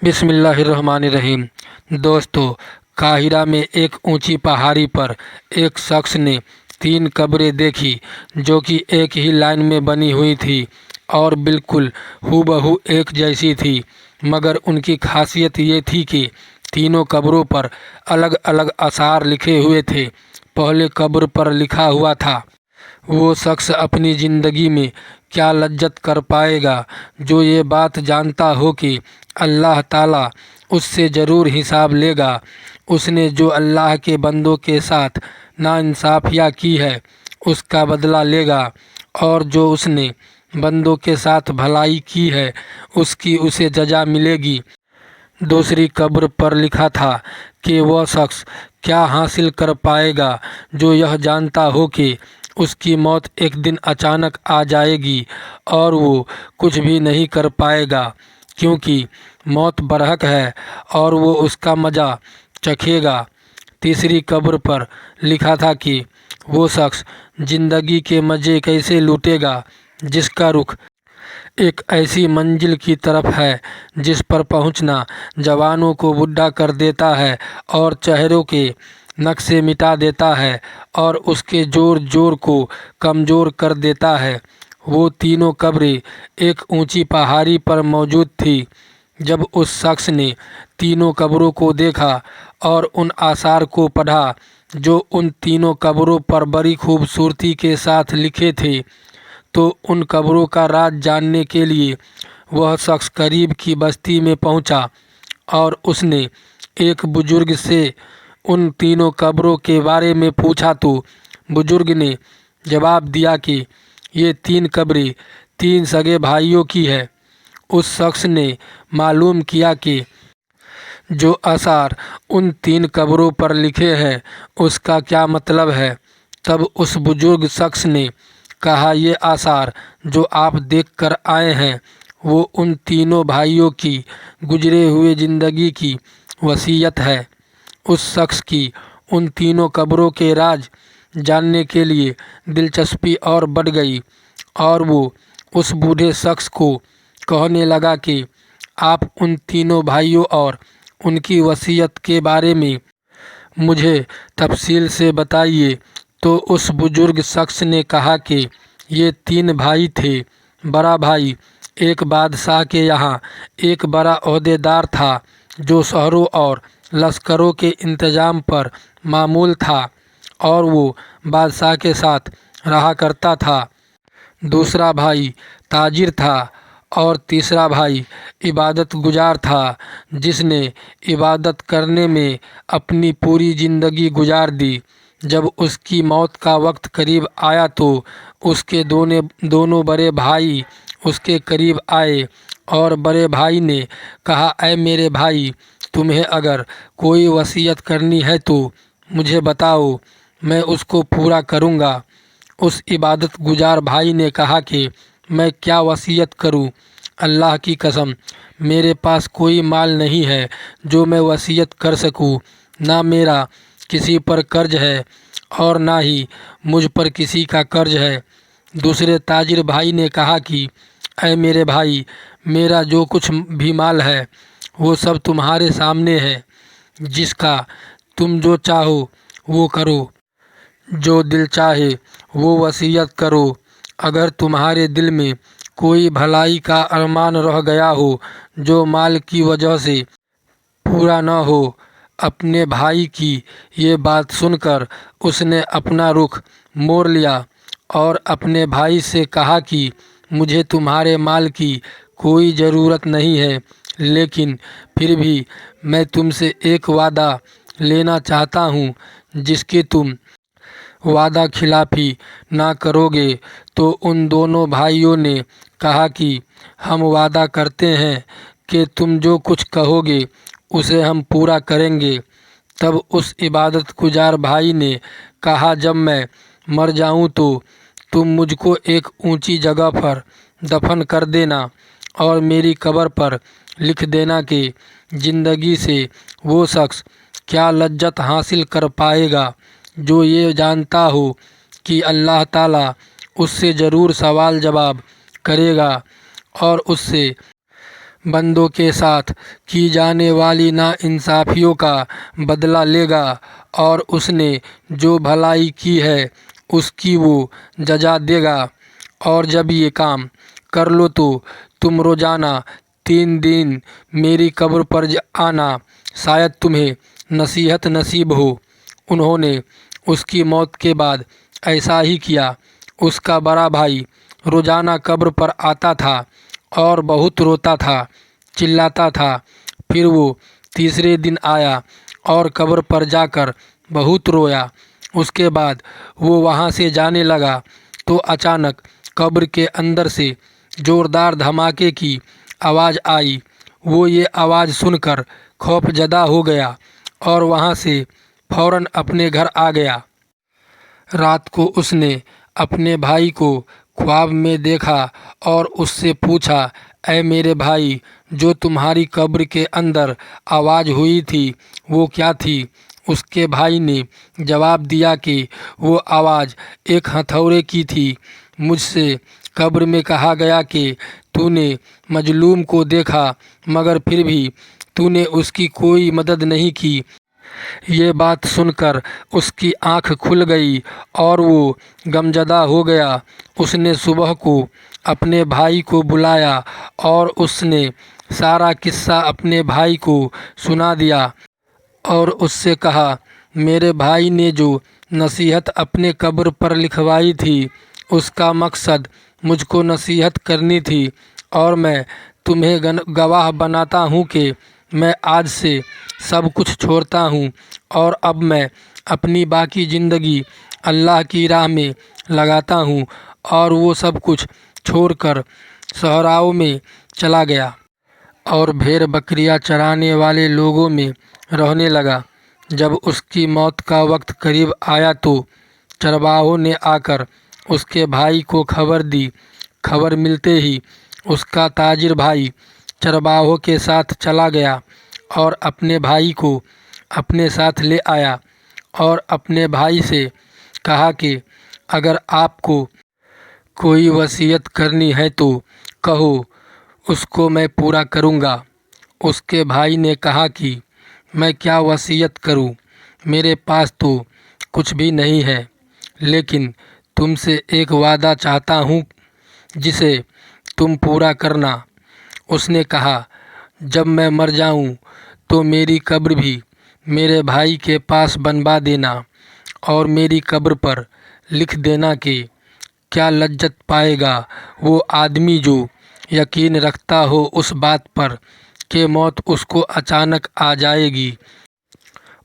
بسم اللہ الرحمن الرحیم۔ دوستو، قاہرہ میں ایک اونچی پہاڑی پر ایک شخص نے 3 قبریں دیکھی جو کہ ایک ہی لائن میں بنی ہوئی تھی اور بالکل ہو بہو ایک جیسی تھی، مگر ان کی خاصیت یہ تھی کہ تینوں قبروں پر الگ الگ آثار لکھے ہوئے تھے۔ پہلے قبر پر لکھا ہوا تھا، وہ شخص اپنی زندگی میں کیا لذت کر پائے گا جو یہ بات جانتا ہو کہ اللہ تعالیٰ اس سے ضرور حساب لے گا۔ اس نے جو اللہ کے بندوں کے ساتھ ناانصافیاں کی ہے اس کا بدلہ لے گا، اور جو اس نے بندوں کے ساتھ بھلائی کی ہے اس کی اسے جزا ملے گی۔ دوسری قبر پر لکھا تھا کہ وہ شخص کیا حاصل کر پائے گا جو یہ جانتا ہو کہ اس کی موت ایک دن اچانک آ جائے گی اور وہ کچھ بھی نہیں کر پائے گا، کیونکہ موت برحق ہے اور وہ اس کا مزہ چکھے گا۔ تیسری قبر پر لکھا تھا کہ وہ شخص زندگی کے مزے کیسے لوٹے گا جس کا رخ ایک ایسی منزل کی طرف ہے جس پر پہنچنا جوانوں کو بوڑھا کر دیتا ہے اور چہروں کے نقشے مٹا دیتا ہے اور اس کے جوڑ کو کمزور کر دیتا ہے۔ وہ تینوں قبریں ایک اونچی پہاڑی پر موجود تھیں۔ جب اس شخص نے تینوں قبروں کو دیکھا اور ان آثار کو پڑھا جو ان تینوں قبروں پر بڑی خوبصورتی کے ساتھ لکھے تھے، تو ان قبروں کا راز جاننے کے لیے وہ شخص قریب کی بستی میں پہنچا اور اس نے ایک بزرگ سے ان تینوں قبروں کے بارے میں پوچھا تو بزرگ نے جواب دیا کہ یہ 3 قبریں 3 سگے بھائیوں کی ہے۔ اس شخص نے معلوم کیا کہ جو آثار ان 3 قبروں پر لکھے ہیں اس کا کیا مطلب ہے۔ تب اس بزرگ شخص نے کہا، یہ آثار جو آپ دیکھ کر آئے ہیں وہ ان تینوں بھائیوں کی گزرے ہوئے زندگی کی وصیت ہے۔ اس شخص کی ان تینوں قبروں کے راز جاننے کے لیے دلچسپی اور بڑھ گئی اور وہ اس بوڑھے شخص کو کہنے لگا کہ آپ ان تینوں بھائیوں اور ان کی وصیت کے بارے میں مجھے تفصیل سے بتائیے۔ تو اس بزرگ شخص نے کہا کہ یہ 3 بھائی تھے۔ بڑا بھائی ایک بادشاہ کے یہاں ایک بڑا عہدیدار تھا جو شہروں اور لشکروں کے انتظام پر مامور تھا اور وہ بادشاہ کے ساتھ رہا کرتا تھا۔ دوسرا بھائی تاجر تھا اور تیسرا بھائی عبادت گزار تھا جس نے عبادت کرنے میں اپنی پوری زندگی گزار دی۔ جب اس کی موت کا وقت قریب آیا تو اس کے دونوں بڑے بھائی اس کے قریب آئے اور بڑے بھائی نے کہا، اے میرے بھائی، تمہیں اگر کوئی وصیت کرنی ہے تو مجھے بتاؤ، میں اس کو پورا کروں گا۔ اس عبادت گزار بھائی نے کہا کہ میں کیا وصیت کروں، اللہ کی قسم میرے پاس کوئی مال نہیں ہے جو میں وصیت کر سکوں، نہ میرا کسی پر قرض ہے اور نہ ہی مجھ پر کسی کا قرض ہے۔ دوسرے تاجر بھائی نے کہا کہ اے میرے بھائی، میرا جو کچھ بھی مال ہے وہ سب تمہارے سامنے ہے، جس کا تم جو چاہو وہ کرو، جو دل چاہے وہ وصیت کرو۔ اگر تمہارے دل میں کوئی بھلائی کا ارمان رہ گیا ہو جو مال کی وجہ سے پورا نہ ہو۔ اپنے بھائی کی یہ بات سن کر اس نے اپنا رخ موڑ لیا اور اپنے بھائی سے کہا کہ مجھے تمہارے مال کی کوئی ضرورت نہیں ہے، لیکن پھر بھی میں تم سے ایک وعدہ لینا چاہتا ہوں جس کی تم وعدہ خلافی نہ کرو گے۔ تو ان دونوں بھائیوں نے کہا کہ ہم وعدہ کرتے ہیں کہ تم جو کچھ کہو گے اسے ہم پورا کریں گے۔ تب اس عبادت گزار بھائی نے کہا، جب میں مر جاؤں تو تم مجھ کو ایک اونچی جگہ پر دفن کر دینا اور میری قبر پر لکھ دینا کہ زندگی سے وہ شخص کیا لذت حاصل کر پائے گا جو یہ جانتا ہو کہ اللہ تعالیٰ اس سے ضرور سوال جواب کرے گا اور اس سے بندوں کے ساتھ کی جانے والی ناانصافیوں کا بدلہ لے گا، اور اس نے جو بھلائی کی ہے اس کی وہ جزا دے گا۔ اور جب یہ کام کر لو تو تم روزانہ 3 دن میری قبر پر آنا، شاید تمہیں نصیحت نصیب ہو۔ انہوں نے اس کی موت کے بعد ایسا ہی کیا۔ اس کا بڑا بھائی روزانہ قبر پر آتا تھا اور بہت روتا تھا، چلاتا تھا۔ پھر وہ تیسرے دن آیا اور قبر پر جا کر بہت رویا۔ اس کے بعد وہ وہاں سے جانے لگا تو اچانک قبر کے اندر سے زوردار دھماکے کی آواز آئی۔ وہ یہ آواز سن کر خوف زدہ ہو گیا اور وہاں سے فوراً اپنے گھر آ گیا۔ رات کو اس نے اپنے بھائی کو خواب میں دیکھا اور اس سے پوچھا، اے میرے بھائی، جو تمہاری قبر کے اندر آواز ہوئی تھی وہ کیا تھی؟ اس کے بھائی نے جواب دیا کہ وہ آواز ایک ہتھوڑے کی تھی۔ مجھ سے قبر میں کہا گیا کہ تو نے مظلوم کو دیکھا مگر پھر بھی تو نے اس کی کوئی مدد نہیں کی۔ یہ بات سن کر اس کی آنکھ کھل گئی اور وہ غمزدہ ہو گیا۔ اس نے صبح کو اپنے بھائی کو بلایا اور اس نے سارا قصہ اپنے بھائی کو سنا دیا اور اس سے کہا، میرے بھائی نے جو نصیحت اپنے قبر پر لکھوائی تھی اس کا مقصد مجھ کو نصیحت کرنی تھی، اور میں تمہیں گواہ بناتا ہوں کہ میں آج سے سب کچھ چھوڑتا ہوں اور اب میں اپنی باقی زندگی اللہ کی راہ میں لگاتا ہوں۔ اور وہ سب کچھ چھوڑ کر صحراؤں میں چلا گیا اور بھیڑ بکریاں چرانے والے لوگوں میں رہنے لگا۔ جب اس کی موت کا وقت قریب آیا تو چرواہوں نے آ کر اس کے بھائی کو خبر دی۔ خبر ملتے ہی اس کا تاجر بھائی چرواہوں کے ساتھ چلا گیا اور اپنے بھائی کو اپنے ساتھ لے آیا اور اپنے بھائی سے کہا کہ اگر آپ کو کوئی وصیت کرنی ہے تو کہو، اس کو میں پورا کروں گا۔ اس کے بھائی نے کہا کہ میں کیا وصیت کروں، میرے پاس تو کچھ بھی نہیں ہے، لیکن تم سے ایک وعدہ چاہتا ہوں جسے تم پورا کرنا۔ اس نے کہا، جب میں مر جاؤں تو میری قبر بھی میرے بھائی کے پاس بنوا دینا اور میری قبر پر لکھ دینا کہ کیا لذت پائے گا وہ آدمی جو یقین رکھتا ہو اس بات پر کہ موت اس کو اچانک آ جائے گی،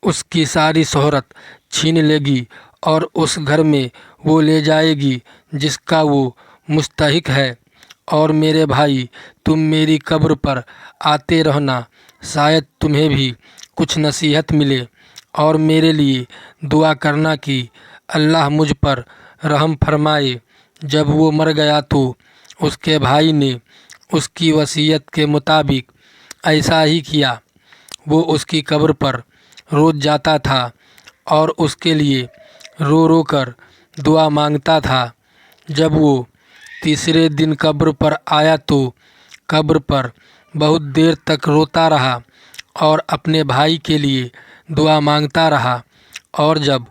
اس کی ساری شہرت چھین لے گی اور اس گھر میں وہ لے جائے گی جس کا وہ مستحق ہے۔ اور میرے بھائی، تم میری قبر پر آتے رہنا، شاید تمہیں بھی کچھ نصیحت ملے، اور میرے لیے دعا کرنا کہ اللہ مجھ پر رحم فرمائے۔ جب وہ مر گیا تو اس کے بھائی نے اس کی وصیت کے مطابق ایسا ہی کیا۔ وہ اس کی قبر پر روز جاتا تھا اور اس کے لیے رو رو کر دعا مانگتا تھا۔ جب وہ تیسرے دن قبر پر آیا تو قبر پر بہت دیر تک روتا رہا اور اپنے بھائی کے لیے دعا مانگتا رہا، اور جب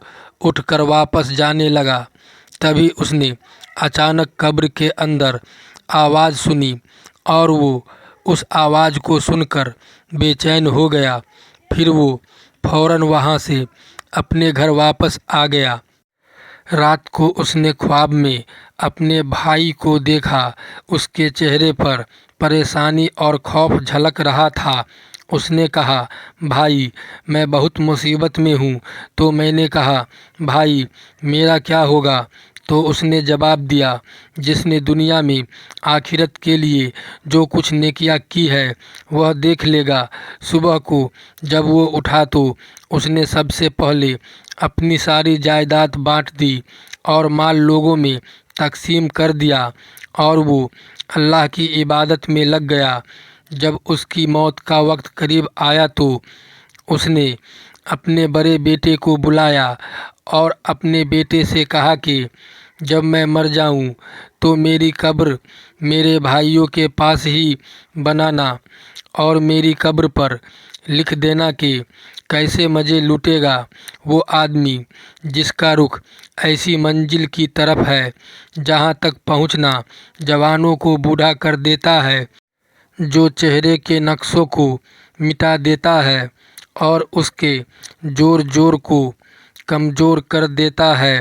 اٹھ کر واپس جانے لگا تبھی اس نے اچانک قبر کے اندر آواز سنی، اور وہ اس آواز کو سن کر بے چین ہو گیا۔ پھر وہ فوراً وہاں سے اپنے گھر واپس آ گیا۔ رات کو اس نے خواب میں اپنے بھائی کو دیکھا۔ اس کے چہرے پر پریشانی اور خوف جھلک رہا تھا۔ اس نے کہا، بھائی، میں بہت مصیبت میں ہوں۔ تو میں نے کہا، بھائی، میرا کیا ہوگا؟ تو اس نے جواب دیا، جس نے دنیا میں آخرت کے لیے جو کچھ نیکیاں کی ہے وہ دیکھ لے گا۔ صبح کو جب وہ اٹھا تو اس نے سب سے پہلے اپنی ساری جائیداد بانٹ دی اور مال لوگوں میں تقسیم کر دیا، اور وہ اللہ کی عبادت میں لگ گیا۔ جب اس کی موت کا وقت قریب آیا تو اس نے اپنے بڑے بیٹے کو بلایا اور اپنے بیٹے سے کہا کہ جب میں مر جاؤں تو میری قبر میرے بھائیوں کے پاس ہی بنانا اور میری قبر پر لکھ دینا کہ کیسے مزے لوٹے گا وہ آدمی جس کا رخ ایسی منزل کی طرف ہے جہاں تک پہنچنا جوانوں کو بوڑھا کر دیتا ہے، جو چہرے کے نقشوں کو مٹا دیتا ہے اور اس کے جور کو کمزور کر دیتا ہے۔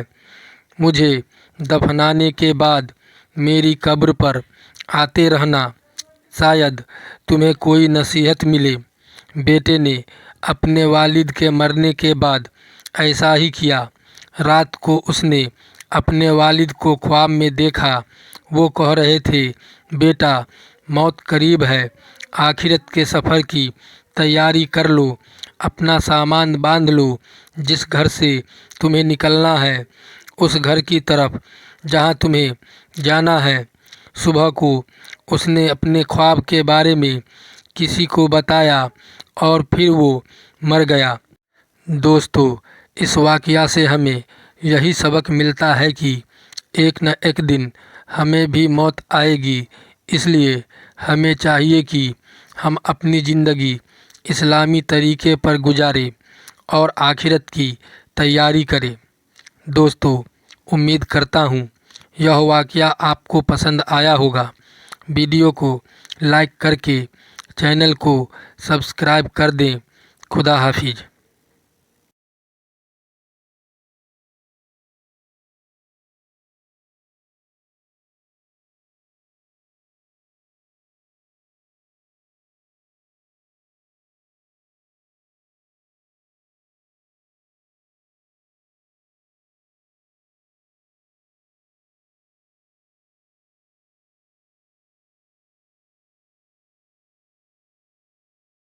مجھے دفنانے کے بعد میری قبر پر آتے رہنا، شاید تمہیں کوئی نصیحت ملے۔ بیٹے نے اپنے والد کے مرنے کے بعد ایسا ہی کیا۔ رات کو اس نے اپنے والد کو خواب میں دیکھا۔ وہ کہہ رہے تھے، بیٹا موت قریب ہے، آخرت کے سفر کی تیاری کر لو، اپنا سامان باندھ لو، جس گھر سے تمہیں نکلنا ہے اس گھر کی طرف جہاں تمہیں جانا ہے۔ صبح کو اس نے اپنے خواب کے بارے میں کسی کو بتایا اور پھر وہ مر گیا۔ دوستو، اس واقعہ سے ہمیں یہی سبق ملتا ہے کہ ایک نہ ایک دن ہمیں بھی موت آئے گی، اس لیے ہمیں چاہیے کہ ہم اپنی زندگی اسلامی طریقے پر گزاریں اور آخرت کی تیاری کریں۔ دوستو، امید کرتا ہوں یہ واقعہ آپ کو پسند آیا ہوگا۔ ویڈیو کو لائک کر کے چینل کو سبسکرائب کر دیں۔ خدا حافظ۔